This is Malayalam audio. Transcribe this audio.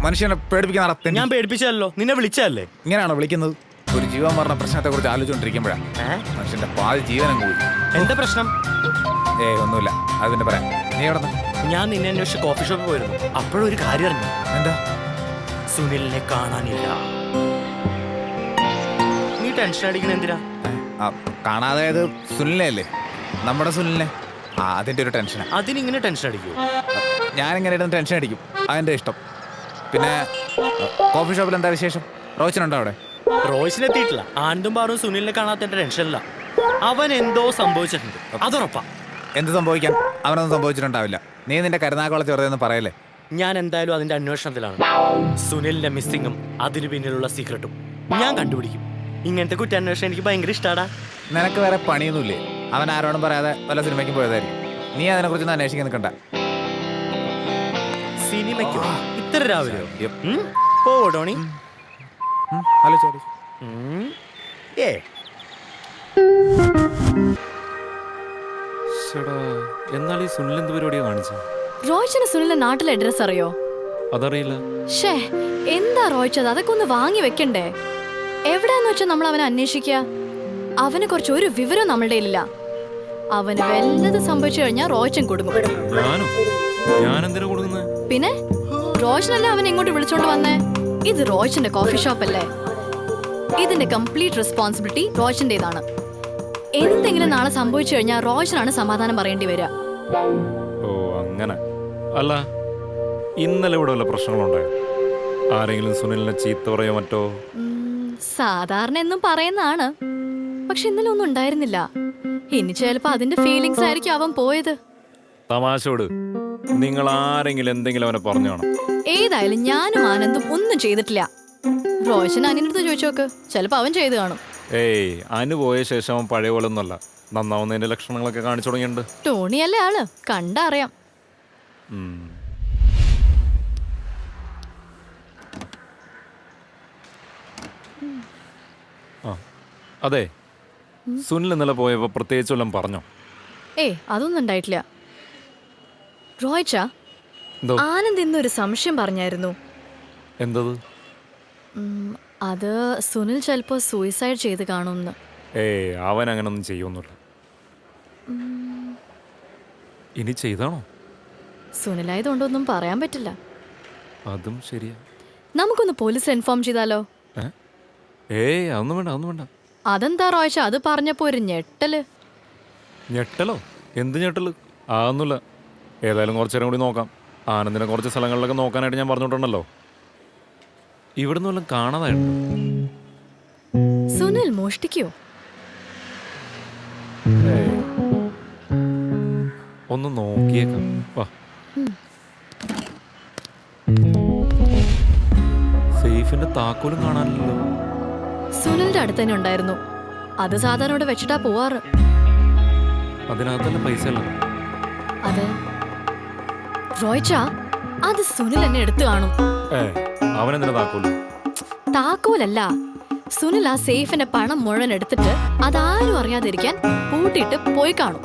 മനുഷ്യനെ പേടിപ്പിക്കുന്ന ഞാൻ പേടിപ്പിച്ചല്ലോ, നിന്നെ വിളിച്ചല്ലേ. ഇങ്ങനെയാണോ വിളിക്കുന്നത്? ഒരു ജീവൻ മരണ പ്രശ്നത്തെ കുറിച്ച് ആലോചിച്ചോണ്ടിരിക്കുമ്പോഴാണ് മനുഷ്യന്റെ പാതി ജീവനം കൂടി. എന്താ പ്രശ്നം? ഒന്നുമില്ല, അത് പിന്നെ പറയാം. നീ എവിടെ? ഞാൻ നിന്നെ അന്വേഷിച്ച് കോഫി ഷോപ്പിൽ പോയിരുന്നു. അപ്പോഴൊരു കാര്യം അറിഞ്ഞു. എന്താ? സുനിലിനെ കാണാനില്ല. നീ ടെൻഷൻ അടിക്കണ എന്തിനാ? കാണാതായത് സുനിലിനെ അല്ലേ, നമ്മുടെ സുനിലിനെ. അതിന്റെ ഒരു ടെൻഷനാ. അതിനിങ്ങനെ ടെൻഷൻ അടിക്കൂ? ഞാനിങ്ങനെ ഇരുന്ന് ടെൻഷൻ അടിക്കും, അതെന്റെ ഇഷ്ടം. പിന്നെ കോഫി ഷോപ്പിൽ എന്താ വിശേഷം? റോച്ചനുണ്ടോ അവിടെ? റോയ്സിനെത്തിയിട്ടില്ല. ആനന്ദും പാറും സുനിലിനെ കാണാത്തതിന്റെ ടെൻഷനില്ല. അവൻ എന്തോ സംഭവിച്ചിട്ടുണ്ട്, അതുറപ്പാ. എന്ത് സംഭവിക്കാൻ? അവനൊന്നും സംഭവിച്ചിട്ടുണ്ടാവില്ല. നീ നിന്റെ കരുനാക്കുളത്ത് വെറുതെ ഒന്നും പറയല്ലേ. ഞാൻ എന്തായാലും അതിന്റെ അന്വേഷണത്തിലാണ്. സുനിലിന്റെ മിസ്സിങ്ങും അതിന് പിന്നിലുള്ള സീക്രട്ടും ഞാൻ കണ്ടുപിടിക്കും. ഇങ്ങനത്തെ കുറ്റാന്വേഷണം എനിക്ക് ഭയങ്കര ഇഷ്ടാടാ. നിനക്ക് വേറെ പണിയൊന്നുമില്ലേ? അവൻ ആരോടും പറയാതെ വല്ല സിനിമയ്ക്ക് പോയതായിരിക്കും. നീ അതിനെ കുറിച്ചൊന്നും അന്വേഷിക്കാൻ നിൽക്കണ്ട. സിനിമയ്ക്കോ? ഇത്ര രാവിലെയോ? പോവോ ടോണി? എന്നാൽ ഈ സുനിൽ എന്ത് പരിപാടിയാ കാണിച്ചത്? റോയ്ച്ചന് സുനിലിന്റെ നാട്ടിലെ അഡ്രസ് അറിയോ? അതറിയില്ല. ഷേ, എന്താ റോയ്ച്ചത്? അതൊക്കെ ഒന്ന് വാങ്ങി വെക്കണ്ടേ? എവിടെയാന്ന് വെച്ചാൽ നമ്മൾ അവനെ അന്വേഷിക്കുക. അവനെ കുറിച്ച് ഒരു വിവരവും നമ്മളുടെ ഇല്ല. അവന് വല്ലത് സംഭവിച്ചു കഴിഞ്ഞാൽ റോയ്ച്ചൻ കുടുങ്ങും. ഞാനെന്തിനാ കൊടുക്കുന്നത്? പിന്നെ റോയ്ച്ചനല്ലേ അവനെ ഇങ്ങോട്ട് വിളിച്ചോണ്ട് വന്നേ. ഇത് റോയ്ച്ചന്റെ കോഫി ഷോപ്പ് അല്ലേ. ഇതിന്റെ കംപ്ലീറ്റ് റെസ്പോൺസിബിലിറ്റി റോയ്ച്ചന്റേതാണ്. എന്തെങ്കിലും നാളെ സംഭവിച്ചു കഴിഞ്ഞാൽ റോയ്ച്ചനാണ് സമാധാനം പറയേണ്ടി വരിക. ഓ അങ്ങനെ. അല്ല, ഇന്നലെ ഇവിടെ വല്ല പ്രശ്നങ്ങളുണ്ടായോ? ആരെങ്കിലും സുനിലിനെ ചീത്ത പറയോ മറ്റോ? സാധാരണ എന്നും പറയുന്നതാണ്, പക്ഷെ ഇന്നലെ ഒന്നും ഉണ്ടായിരുന്നില്ല. ഇനി ചിലപ്പോ അതിന്റെ ഫീലിങ്സ് ആയിരിക്കും അവൻ പോയത്. തമാശോട്. നിങ്ങൾ ആരെങ്കിലും എന്തെങ്കിലും അവനെ പറഞ്ഞു കാണും. ഏതായാലും ഞാനും ആനന്ദും ഒന്നും ചെയ്തിട്ടില്ല. റോയ്ച്ചൻ അനിയനടുത്ത് ചോദിച്ചു നോക്ക്, ചിലപ്പോ അവൻ ചെയ്ത് കാണും. ഏയ്, അനു പോയ ശേഷം അവൻ പഴയ പോലെ ഒന്നല്ല. നന്നാവുന്നതിന്റെ ലക്ഷണങ്ങളൊക്കെ കാണിച്ചു തുടങ്ങിയിട്ടുണ്ട്. ടോണിയല്ലേ ആള്, കണ്ടറിയാം. അതെ, സുനിൽ ഇന്നലെ പോയപ്പോ പ്രത്യേകിച്ച് വല്ലതും പറഞ്ഞോ? അതൊന്നും ഉണ്ടായിട്ടില്ല. റോയ്ച്ച, ആനന്ദ് ഇന്നൊരു സംശയം പറഞ്ഞായിരുന്നു. എന്തത്? അത് സുനിൽ ചിലപ്പോ സൂയിസൈഡ് ചെയ്ത് കാണുമെന്ന്. അവൻ അങ്ങനൊന്നും ചെയ്യൊന്നുമില്ല. ഇനി ചെയ്താണോ? സുനിലായതുകൊണ്ടൊന്നും പറയാൻ പറ്റില്ല. അതും ശരിയാ. നമുക്കൊന്ന് പോലീസിൽ ഇൻഫോം ചെയ്താലോ? അതൊന്നും വേണ്ട, അതൊന്നും വേണ്ട. അതെന്താ റോയ്ച്ച, അത് പറഞ്ഞപ്പോ ഒരു ഞെട്ടല്. ഞെട്ടലോ? എന്ത് ഞെട്ടല്? അതൊന്നുമില്ല. ഏതായാലും കുറച്ചു നേരം കൂടി നോക്കാം. ആനന്ദിനെ കുറച്ച് സ്ഥലങ്ങളിലൊക്കെ നോക്കാനായിട്ട് ഞാൻ പറഞ്ഞിട്ടുണ്ടല്ലോ. ഇവിടുന്ന് വല്ലതും കാണാതായിട്ട്. സുനിൽ മോഷ്ടിക്കോ? ഒന്ന് നോക്കിയേക്കാം. വാ. സേഫിന്റെ താക്കോലും കാണാനില്ലല്ലോ. സുനിലിന്റെ അടുത്ത് തന്നെ ഉണ്ടായിരുന്നു. അത് സാധാരണ ഇവിടെ വെച്ചിട്ടാ പോവാറ്. അതിനകത്തല്ല പൈസ അല്ല. അതെ റോയ്ച്ച, അത് സുനിൽ എന്നെ എടുത്തു കാണും. അവനെന്തിനാ താക്കോല്? താക്കോലല്ല, സുനിൽ ആ സേഫിന്റെ പണം മുഴുവൻ എടുത്തിട്ട് അതാരും അറിയാതിരിക്കാൻ പൂട്ടിയിട്ട് പോയി കാണും.